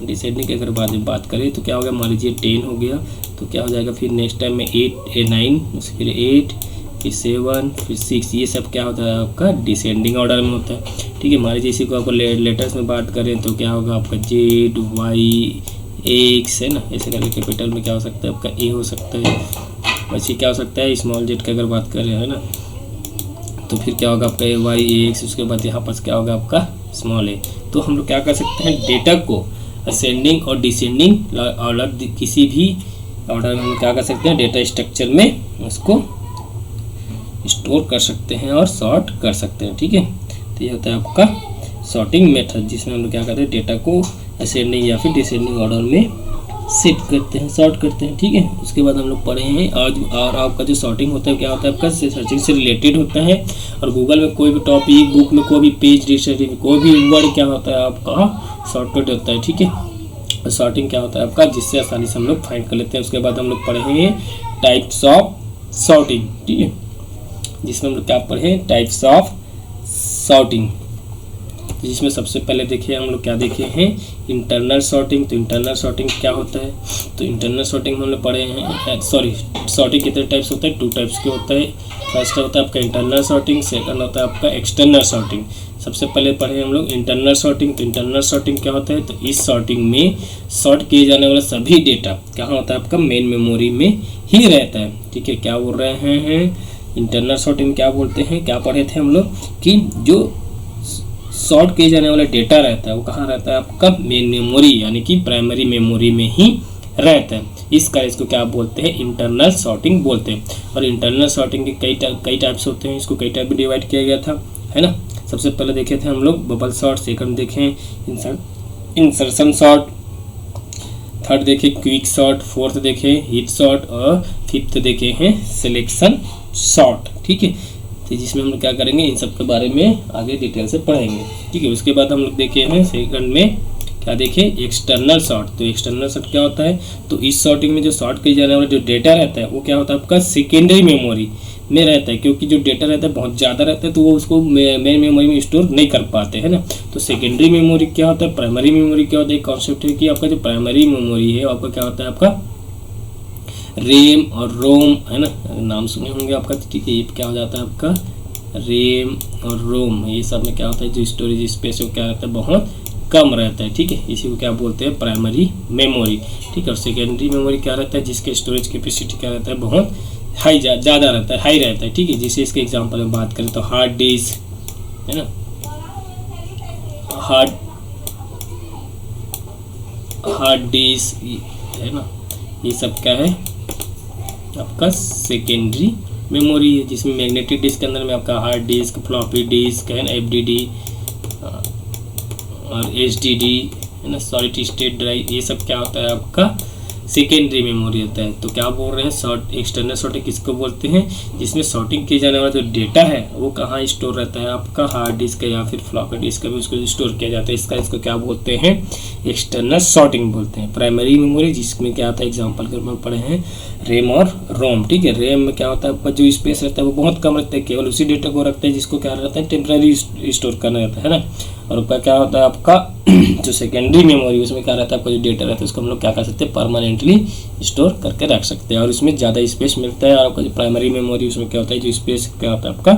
डिसेंडिंग की अगर बाद में बात करें तो क्या होगा, मान लीजिए 10 हो गया तो क्या हो जाएगा, फिर नेक्स्ट टाइम में 9, फिर 8, फिर 7, फिर 6, ये सब क्या होता है आपका डिसेंडिंग ऑर्डर में होता है, ठीक है। मान लीजिए इसी को आपको लेटर्स में बात करें तो क्या होगा आपका जेड, वाई, एक्स, है ना, ऐसे करके कैपिटल में क्या हो सकता है आपका ए हो सकता है। वैसे क्या हो सकता है स्मॉल जेड का अगर बात करें, है ना, तो फिर क्या होगा आपका ए वाई एक्स, उसके बाद यहाँ पर क्या होगा आपका स्मॉल ए। तो हम लोग क्या कर सकते हैं, डेटा को असेंडिंग और डिसेंडिंग ऑर्डर किसी भी ऑर्डर में हम क्या कर सकते हैं, डेटा स्ट्रक्चर में उसको स्टोर कर सकते हैं और सॉर्ट कर सकते हैं, ठीक है। तो ये होता है आपका सॉर्टिंग मेथड, जिसमें हम लोग क्या करते हैं, डेटा को असेंडिंग या फिर डिसेंडिंग ऑर्डर में शिफ्ट करते हैं, सॉर्ट करते हैं, ठीक है। उसके बाद हम लोग पढ़े हैं और आपका जो सॉर्टिंग होता है क्या होता है आपका सर्चिंग से रिलेटेड होता है। और गूगल में कोई भी टॉपिक, बुक में कोई भी पेज, डिक्शनरी में कोई भी वर्ड क्या होता है आपका शॉर्टकट होता है, ठीक है। और सॉर्टिंग क्या होता है आपका, जिससे आसानी से हम लोग फाइंड कर लेते हैं। उसके बाद हम लोग पढ़े हैं टाइप्स ऑफ सॉर्टिंग, ठीक है, जिसमें हम लोग क्या पढ़े हैं, टाइप्स ऑफ सॉर्टिंग, जिसमें सबसे पहले देखिए हम लोग क्या देखे हैं, इंटरनल सॉर्टिंग। तो इंटरनल सॉर्टिंग क्या होता है, तो इंटरनल सॉर्टिंग हम लोग पढ़े हैं, सॉरी सॉर्टिंग कितने टाइप्स होता है, 2 टाइप्स के होता है। फर्स्ट होता है आपका इंटरनल सॉर्टिंग, सेकंड होता है आपका एक्सटर्नल सॉर्टिंग। सबसे पहले पढ़े हम लोग इंटरनल सॉर्टिंग। तो इंटरनल सॉर्टिंग क्या होता है, तो इस सॉर्टिंग में सॉर्ट किए जाने वाला सभी डेटा क्या होता है आपका मेन मेमोरी में ही रहता है, ठीक है। क्या बोल रहे हैं इंटरनल सॉर्टिंग क्या बोलते हैं, क्या पढ़े थे हम लोग कि जो सॉर्ट किए जाने वाला डेटा रहता है वो कहाँ रहता है आपका मेन मेमोरी यानी कि प्राइमरी मेमोरी में ही रहता है। इस कारण इसको क्या बोलते हैं, इंटरनल सॉर्टिंग बोलते हैं। और इंटरनल सॉर्टिंग के कई टाइप्स होते हैं, इसको कई टाइप में डिवाइड किया गया था, है ना। सबसे पहले देखे थे हम लोग बबल सॉर्ट, सेकंड देखें इंसर्शन सॉर्ट, थर्ड देखे क्विक सॉर्ट, फोर्थ देखे हीट सॉर्ट और फिफ्थ देखे हैं सिलेक्शन सॉर्ट, ठीक है। तो जिसमें हम लोग क्या करेंगे, इन सब के बारे में आगे डिटेल से पढ़ेंगे, ठीक है। उसके बाद हम लोग देखे हैं सेकंड में क्या देखे, एक्सटर्नल सॉर्ट। तो एक्सटर्नल सॉर्ट क्या होता है, तो इस सॉर्टिंग में जो सॉर्ट किए जाने वाला जो डेटा रहता है वो क्या होता है आपका सेकेंडरी मेमोरी में रहता है, क्योंकि जो डेटा रहता है बहुत ज़्यादा रहता है तो वो उसको मेन मेमोरी में स्टोर नहीं कर पाते, है ना। तो सेकेंडरी मेमोरी क्या होता है, प्राइमरी मेमोरी क्या होता है, एक कॉन्सेप्ट है कि आपका जो प्राइमरी मेमोरी है आपका क्या होता है आपका रेम और रोम, है ना, नाम सुने होंगे आपका, ठीक है। ये क्या हो जाता है आपका रेम और रोम, ये सब में क्या होता है जो स्टोरेज स्पेस है वो क्या रहता है बहुत कम रहता है, ठीक है। इसी को क्या बोलते हैं प्राइमरी मेमोरी, ठीक है। और सेकेंडरी मेमोरी क्या रहता है जिसके स्टोरेज कैपेसिटी क्या रहता है बहुत हाई ज़्यादा रहता है, हाई रहता है, ठीक है। जैसे इसके एग्जांपल में बात करें तो हार्ड डिस्क, है ना, हार्ड डिस्क, है ना, ये सब क्या है आपका सेकेंडरी मेमोरी है, जिसमें मैग्नेटिक डिस्क के अंदर में आपका हार्ड डिस्क, फ्लॉपी डिस्क है ना, एफडीडी और एचडीडी, है ना, सॉलिड स्टेट ड्राइव, ये सब क्या होता है आपका सेकेंडरी मेमोरी होता है। तो क्या बोल रहे हैं, सॉर्ट एक्सटर्नल सॉर्टिंग किसको बोलते हैं, जिसमें सॉर्टिंग किया जाने वाला जो डेटा है वो कहाँ स्टोर रहता है, आपका हार्ड डिस्क या फिर फ्लॉपी डिस्क का भी उसको स्टोर किया जाता है। इसको क्या बोलते हैं, एक्सटर्नल सॉर्टिंग बोलते हैं। प्राइमरी मेमोरी जिसमें क्या आता है, एग्जाम्पल के रूप में पढ़े हैं रैम और रोम, ठीक है। रैम में क्या होता है, आपका जो स्पेस रहता है वो बहुत कम रहता है, केवल उसी डेटा को रखते हैं जिसको क्या रहता है, टेम्पररी स्टोर करना रहता है ना। और उसका क्या होता है आपका जो सेकेंडरी मेमोरी, उसमें क्या रहता है, आपका जो डेटा रहता है उसको हम लोग क्या कर सकते हैं, परमानेंटली स्टोर करके रख सकते हैं, और इसमें ज़्यादा स्पेस मिलता है। और आपका जो प्राइमरी मेमोरी उसमें क्या होता है, जो स्पेस क्या होता है आपका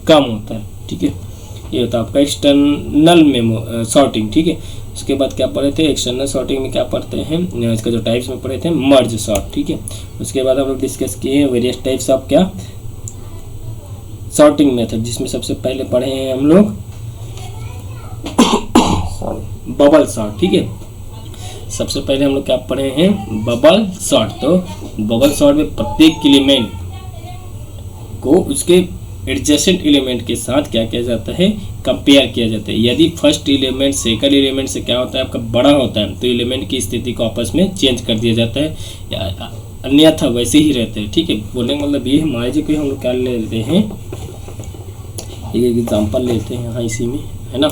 कम होता है, ठीक है। ये होता है आपका एक्सटर्नल सॉर्टिंग, ठीक है। उसके बाद क्या पढ़े थे, एक्सटर्नल सॉर्टिंग में क्या पढ़ते हैं, इसका जो टाइप्स में पढ़े थे, मर्ज सॉर्ट, ठीक है। उसके बाद हम लोग डिस्कस किए हैं वेरियस टाइप्स ऑफ क्या, सॉर्टिंग मेथड, जिसमें सबसे पहले पढ़े हैं हम लोग बबल सॉर्ट, ठीक है। सबसे पहले हम लोग क्या पढ़े हैं, बबल सॉर्ट। तो बबल सॉर्ट में प्रत्येक एलिमेंट को उसके एडजेसेंट एलिमेंट के साथ क्या किया जाता है, कंपेयर किया जाता है। यदि फर्स्ट एलिमेंट सेकंड एलिमेंट से क्या होता है, आपका बड़ा होता है, तो एलिमेंट की स्थिति को आपस में चेंज कर दिया जाता है, या अन्यथा वैसे ही रहते हैं, ठीक है। बोलने का मतलब ये है, मान लीजिए कोई हम लोग क्या ले लेते हैं, एक एग्जाम्पल लेते हैं यहाँ इसी में, है ना।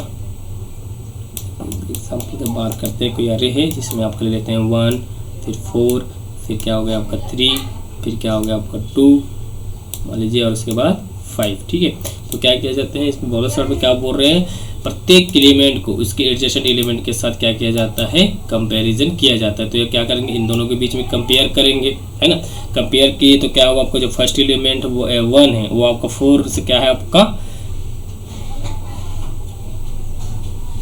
एग्जाम्पल की बात करते हैं, कोई अरे है जिसमें आपको ले लेते हैं 1, फिर 4, फिर क्या हो गया आपका 3, फिर क्या हो गया आपका 2 मान लीजिए, और उसके बाद 5, ठीक है। तो क्या किया जाता है इसमें, बबल सॉर्ट में क्या बोल रहे हैं, प्रत्येक एलिमेंट को उसके एडजेसेंट एलिमेंट के साथ क्या किया जाता है, कंपैरिजन किया जाता है। तो ये क्या करेंगे, इन दोनों के बीच में कंपेयर करेंगे, है ना। कंपेयर किए तो क्या होगा, आपका जो फर्स्ट एलिमेंट वो 1 है, वो आपका 4 से क्या है, आपका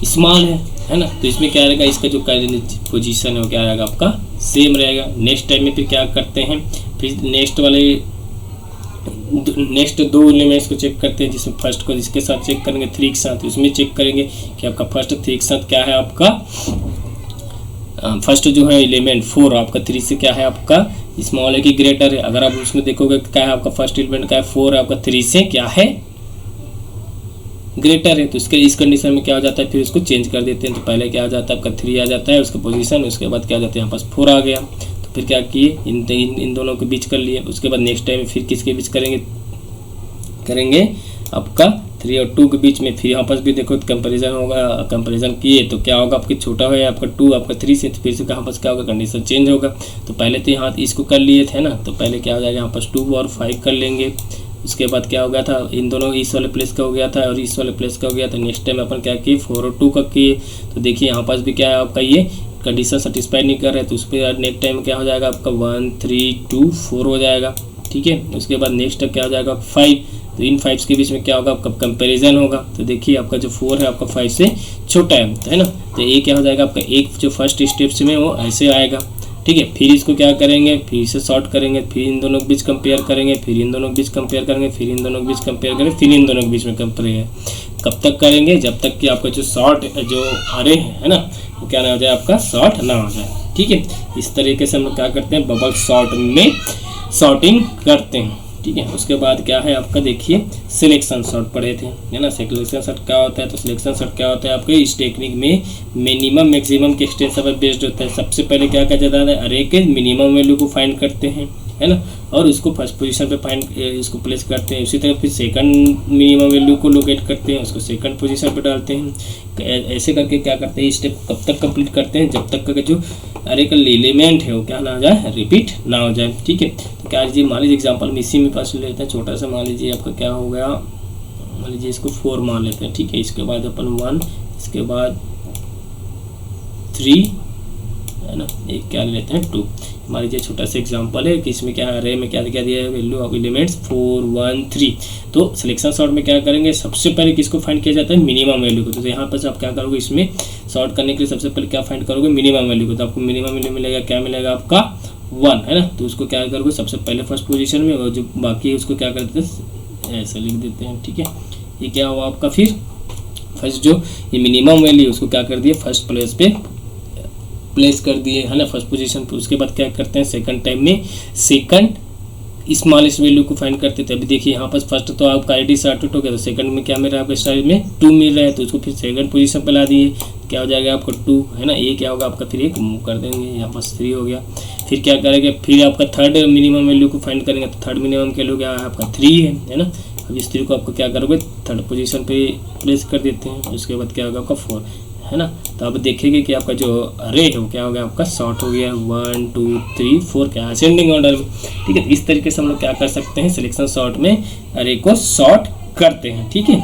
स्मॉल है ना। तो इसमें क्या रहेगा, इसका जो पोजीशन है वो क्या रहेगा, आपका सेम रहेगा। नेक्स्ट टाइम में फिर क्या करते हैं, फिर नेक्स्ट 2 एलिमेंट्स को चेक करते हैं, जिसमें फर्स्ट को इसके साथ चेक करेंगे 3 के साथ, उसमें चेक करेंगे कि आपका फर्स्ट 3 के साथ क्या है, आपका फर्स्ट जो है एलिमेंट 4 आपका 3 से क्या है, आपका स्मॉल है कि ग्रेटर है। अगर आप उसमें देखोगे क्या है, आपका फर्स्ट एलिमेंट क्या है 4 है, आपका 3 से क्या है, ग्रेटर है। तो इसके इस कंडीशन में क्या हो जाता है, फिर इसको चेंज कर देते हैं। तो पहले क्या आ जाता है, आपका 3 आ जाता है उसका पोजीशन, उसके बाद क्या आ जाता है, यहाँ पास 4 आ गया। तो फिर क्या किए, इन दोनों के बीच कर लिए। उसके बाद नेक्स्ट टाइम फिर किसके बीच करेंगे आपका 3 और 2 के बीच में। फिर यहाँ पास भी देखो कंपैरिजन होगा, कंपैरिजन किए तो क्या होगा, आपके छोटा है आपका 2 आपका 3 से, तो फिर से यहाँ पास क्या होगा, कंडीशन चेंज होगा। तो पहले तो यहाँ इसको कर लिए थे ना, तो पहले क्या हो जाएगा, यहाँ पास 2 और 5 कर लेंगे। उसके बाद क्या हो गया था, इन दोनों इस वाले प्लेस का हो गया था और इस वाले प्लेस का हो गया था। नेक्स्ट टाइम अपन क्या किए, 4 और 2 का किए। तो देखिए यहाँ पास भी क्या है, आपका ये कंडीशन सेटिस्फाई नहीं कर रहे, तो उस पर नेक्स्ट टाइम क्या हो जाएगा, आपका 1 3 2 4 हो जाएगा, ठीक है। उसके बाद नेक्स्ट क्या हो जाएगा 5, तो इन 5 के बीच में क्या होगा, आपका कंपैरिजन होगा। तो देखिए आपका जो 4 है आपका 5 से छोटा है ना। तो ये क्या हो जाएगा, आपका एक जो फर्स्ट स्टेप्स में वो ऐसे आएगा, ठीक है। फिर इसको क्या करेंगे, फिर से सॉर्ट करेंगे, फिर इन दोनों के बीच कंपेयर करेंगे, फिर इन दोनों के बीच कंपेयर करेंगे, फिर इन दोनों के बीच कंपेयर करेंगे, फिर इन दोनों के बीच में कंपेयर। कब तक करेंगे, जब तक कि आपका जो सॉर्ट जो अरे है ना, वो क्या ना हो जाए, आपका सॉर्ट ना हो जाए, ठीक है। इस तरीके से हम लोग क्या करते हैं, बबल सॉर्ट में सॉर्टिंग करते हैं, ठीक है। उसके बाद क्या है आपका, देखिए सिलेक्शन सॉर्ट पढ़े थे, है ना। सिलेक्शन सॉर्ट क्या होता है, तो सिलेक्शन सॉर्ट क्या होता है, आपके इस टेक्निक में मिनिमम मैक्सिमम के एक्सटेंशन पर बेस्ड होता है। सबसे पहले क्या किया जाता है, अरे के मिनिमम वैल्यू को फाइंड करते हैं, है ना, और उसको फर्स्ट पोजीशन पे फाइंड इसको प्लेस करते हैं। उसी तरह फिर सेकंड मिनिमम वैल्यू को लोकेट करते हैं, उसको सेकंड पोजीशन पे डालते हैं। ऐसे करके क्या करते हैं, स्टेप कब तक कंप्लीट करते हैं, जब तक का जो अरे का एलिमेंट है वो क्या ना हो जाए, रिपीट ना हो जाए, ठीक है। तो क्या लीजिए, मान लीजिए एग्जाम्पल में इसी में पास लेते हैं छोटा सा, मान लीजिए आपका क्या हो गया, मान लीजिए इसको 4 मान लेते हैं, ठीक है। इसके बाद अपन 1, इसके बाद 3, है ना, एक क्या ले लेते हैं 2। मान लीजिए छोटा सा एग्जांपल है कि इसमें क्या अरे में क्या दिया है, वैल्यू ऑफ एलिमेंट्स 4 1 3। तो सिलेक्शन सॉर्ट में क्या करेंगे, सबसे पहले किसको फाइंड किया जाता है, मिनिमम वैल्यू को। तो यहाँ पर आप क्या करोगे, इसमें सॉर्ट करने के लिए सबसे पहले क्या फाइंड करोगे, मिनिमम वैल्यू को। तो आपको मिनिमम वैल्यू मिलेगा, क्या मिलेगा आपका 1, है ना। तो उसको क्या करोगे, सबसे पहले फर्स्ट पोजीशन में, और जो बाकी है उसको क्या करते हैं, ऐसे लिख देते हैं, ठीक है। ये क्या हुआ आपका, फिर फर्स्ट जो ये मिनिमम वैल्यू उसको क्या कर दिए, फर्स्ट प्लेस पे प्लेस कर दिए, है ना, फर्स्ट पोजीशन पे। उसके बाद क्या करते हैं, सेकंड टाइम में सेकंड स्मॉलेस्ट वैल्यू को फाइंड करते थे। अभी देखिए यहाँ पर फर्स्ट तो आपका आईडी सॉर्टेड हो गया, तो सेकंड में क्या मिल रहा है आपके साइड में 2 मिल रहा है, तो उसको फिर सेकंड पोजीशन पे ला दिए। क्या हो जाएगा आपका 2 है ना, ये क्या होगा आपका 3 मूव कर देंगे, यहाँ पास 3 हो गया। फिर क्या करेंगे, फिर आपका थर्ड मिनिमम वैल्यू को फाइंड करेंगे, तो थर्ड मिनिमम वैल्यू क्या है आपका 3 है ना। अब इस 3 को आपको क्या करोगे, थर्ड पोजीशन पे प्लेस कर देते हैं। उसके बाद क्या होगा आपका 4 है ना। तो अब देखेंगे कि आपका जो अरे है वो क्या हो गया आपका शॉर्ट हो गया 1 2 3 4 क्या असेंडिंग ऑर्डर में, ठीक है। इस तरीके से हम लोग क्या कर सकते हैं, सिलेक्शन सॉर्ट में अरे को सॉर्ट करते हैं, ठीक है।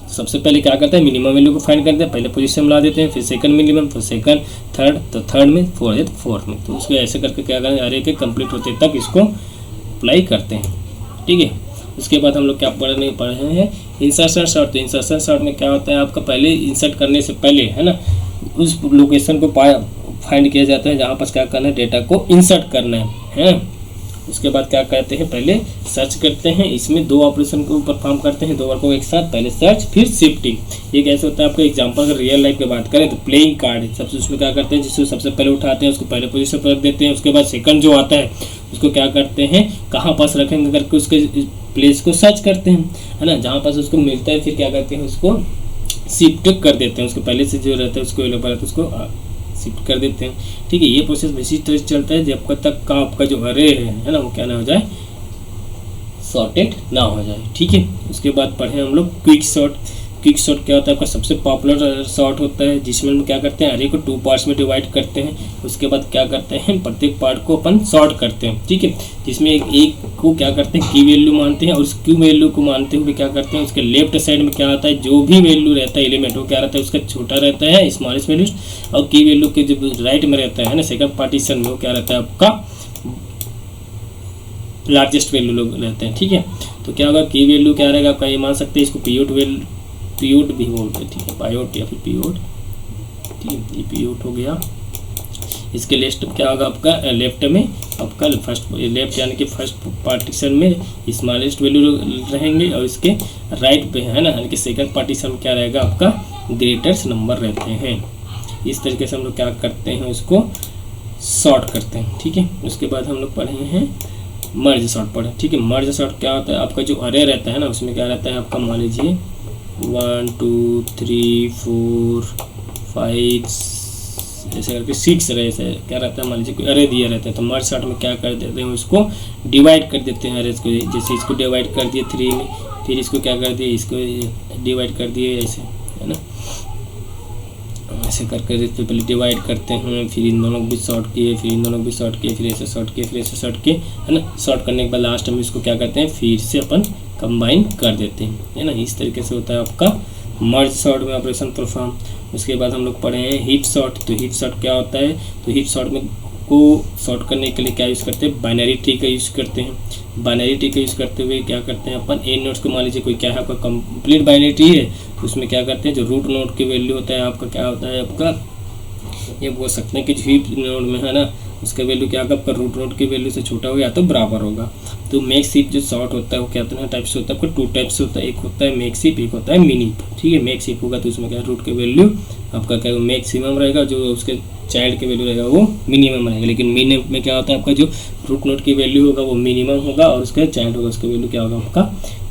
सबसे पहले क्या करते हैं, मिनिमम वैल्यू को फाइंड करते हैं, पहले पोजीशन में ला देते हैं, फिर सेकंड मिनिमम, तो सेकंड, थर्ड, तो थर्ड में, फोर्थ है तो फोर्थ में। तो उसको ऐसे करके क्या करें, अरे के कंप्लीट होते तक इसको अप्लाई करते हैं, ठीक है। उसके बाद हम लोग क्या पढ़े हैं, इंसर्शन शॉर्ट। तो इंसर्शन शॉर्ट में क्या होता है आपका, पहले इंसर्ट करने से पहले है ना उस लोकेशन को फाइंड किया जाता है जहाँ पर क्या करना है, डेटा को इंसर्ट करना है। उसके बाद क्या करते हैं, पहले सर्च करते हैं। इसमें 2 ऑपरेशन को परफॉर्म करते हैं, 2 वर्क को एक साथ, पहले सर्च फिर शिफ्टिंग। ये कैसे होता है आपका एग्जांपल, अगर रियल लाइफ की बात करें तो प्लेइंग कार्ड है, सबसे उसमें क्या करते हैं, जिसको सबसे पहले उठाते हैं उसको पहले पोजीशन पर रख देते हैं। उसके बाद सेकंड जो आता है उसको क्या करते हैं, कहाँ पास रखेंगे करके उसके प्लेस को सर्च करते हैं, है ना। जहाँ पास उसको मिलता है फिर क्या करते हैं, उसको शिफ्ट कर देते हैं। उसके पहले से जो रहता है उसको अवेलेबल है तो उसको शिफ्ट कर देते हैं, ठीक है। ये प्रोसेस इसी तरह से चलता है जब तक का आपका जो अरे है ना वो क्या ना हो जाए, सॉर्टेड ना हो जाए, ठीक है। उसके बाद पढ़े हम लोग क्विक सॉर्ट। क्विक सॉर्ट क्या होता है आपका, सबसे पॉपुलर सॉर्ट होता है जिसमें हम क्या करते हैं, अरे को 2 पार्ट्स में डिवाइड करते हैं। उसके बाद क्या करते हैं, प्रत्येक पार्ट को अपन सॉर्ट करते हैं, ठीक है। जिसमें एक को क्या करते हैं की वैल्यू मानते हैं, और उस क्यू वैल्यू को मानते हुए क्या करते हैं, उसके लेफ्ट साइड में क्या आता है, जो भी वैल्यू रहता है एलिमेंट वो क्या रहता है, उसका छोटा रहता है स्मॉलेस्ट वैल्यू, और की वैल्यू के जो राइट में रहता है ना सेकंड पार्टीशन में वो क्या रहता है आपका लार्जेस्ट वैल्यू लोग रहते हैं, ठीक है। तो क्या होगा, की वैल्यू क्या रहेगा आपका, ये मान सकते हैं इसको पीओट भी बोलते हैं, ठीक है, पायोट या फिर पीओट, ठीक है। ये पीओट हो गया। इसके लेफ्ट क्या होगा आपका, लेफ्ट में आपका फर्स्ट लेफ्ट यानी कि फर्स्ट पार्टीशन में स्मॉलेस्ट वैल्यू रहेंगे, और इसके राइट पे है ना यानी कि सेकंड पार्टीशन में क्या रहेगा आपका ग्रेटेस्ट नंबर रहते हैं। इस तरीके से हम लोग क्या करते हैं, उसको सॉर्ट करते हैं, ठीक है। उसके बाद हम लोग पढ़े हैं मर्ज सॉर्ट पढ़े, ठीक है। मर्ज सॉर्ट क्या होता है, आपका जो अरे रहता है ना उसमें क्या रहता है आपका, मान लीजिए 1 2 3 4 5 ऐसे करके 6 रहे से क्या रहता है, मान लीजिए कोई अरे दिया रहता है। तो मर्ज सॉर्ट में क्या कर देते हैं, उसको डिवाइड कर देते हैं अरेज को। जैसे इसको डिवाइड कर दिए 3 में, फिर इसको क्या कर दिए, इसको डिवाइड कर दिए ऐसे, है ना। ऐसे करके इसको पहले डिवाइड करते हैं, फिर इन दोनों को भी शॉर्ट किए, फिर इन दोनों को भी शॉर्ट किए, फिर ऐसे शॉर्ट किए, फिर ऐसे शॉर्ट किए, है ना। शॉर्ट करने के बाद लास्ट में इसको क्या करते हैं, फिर से अपन कंबाइन कर देते हैं, है ना। इस तरीके से होता है आपका मर्ज सॉर्ट में ऑपरेशन परफॉर्म। उसके बाद हम लोग पढ़े हैं हीप सॉर्ट। तो हीप सॉर्ट क्या होता है, तो हीप सॉर्ट में को सॉर्ट करने के लिए क्या यूज़ करते हैं, बाइनरी ट्री का यूज़ करते हैं। बाइनरी ट्री का यूज़ करते हुए क्या करते हैं अपन, ए नोट्स को मान लीजिए कोई क्या है आपका कंप्लीट बाइनरी ट्री है, तो उसमें क्या करते हैं, जो रूट नोड की वैल्यू होता है आपका क्या होता है आपका, ये बोल सकते हैं कि हीप नोड में है ना उसका वैल्यू क्या होगा आपका रूट नोड की वैल्यू से छोटा होगा या तो बराबर होगा। तो मेक हीप जो सॉर्ट होता है वो क्या टाइप से होता है, आपको 2 टाइप से होता है, एक होता है मेक हीप, एक होता है मिनी हीप, ठीक है। मेक हीप होगा तो उसमें क्या रूट की वैल्यू आपका क्या मैक्सिमम रहेगा, जो उसके चाइल्ड की वैल्यू रहेगा वो मिनिमम रहेगा। लेकिन मिनी में क्या होता है आपका जो रूट नोड की वैल्यू होगा वो मिनिमम होगा, और उसका चाइल्ड होगा उसका वैल्यू क्या होगा आपका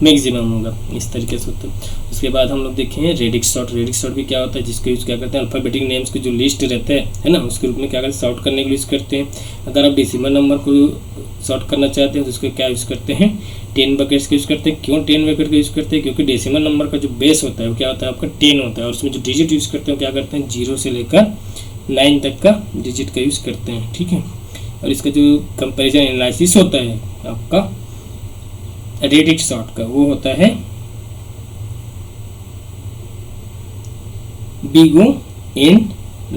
मैक्सिमम होगा। इस तरीके से होता है। उसके बाद हम लोग देखें रेडिक्स सॉर्ट। रेडिक्स सॉर्ट भी क्या होता है, जिसको यूज़ क्या करते हैं, अल्फ़ाबेटिक नेम्स के जो लिस्ट रहते हैं है ना उसके रूप में क्या करते हैं, सॉर्ट करने के लिए यूज़ करते हैं। अगर आप डेसिमल नंबर को सॉर्ट करना चाहते हैं तो उसको क्या यूज़ करते हैं, 10 बकेट्स का यूज़ करते हैं। क्यों 10 बकेट का यूज़ करते हैं, क्योंकि डेसिमल नंबर का जो बेस होता है वो क्या होता है आपका 10 होता है, और उसमें जो डिजिट यूज़ करते हैं क्या करते हैं 0 से लेकर 9 तक का डिजिट का यूज़ करते हैं, ठीक है। और इसका जो कंपैरिजन एनालिसिस होता है आपका रेडिक्स सॉर्ट का वो होता है big O n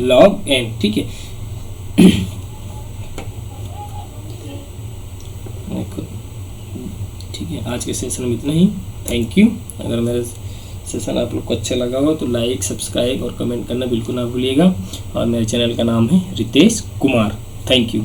log n, ठीक है। ठीक है, आज के सेशन में इतना ही। Thank you. अगर मेरा सेशन आप लोग को अच्छा लगा हो तो लाइक सब्सक्राइब और कमेंट करना बिल्कुल ना भूलिएगा। और मेरे चैनल का नाम है रितेश कुमार। Thank you.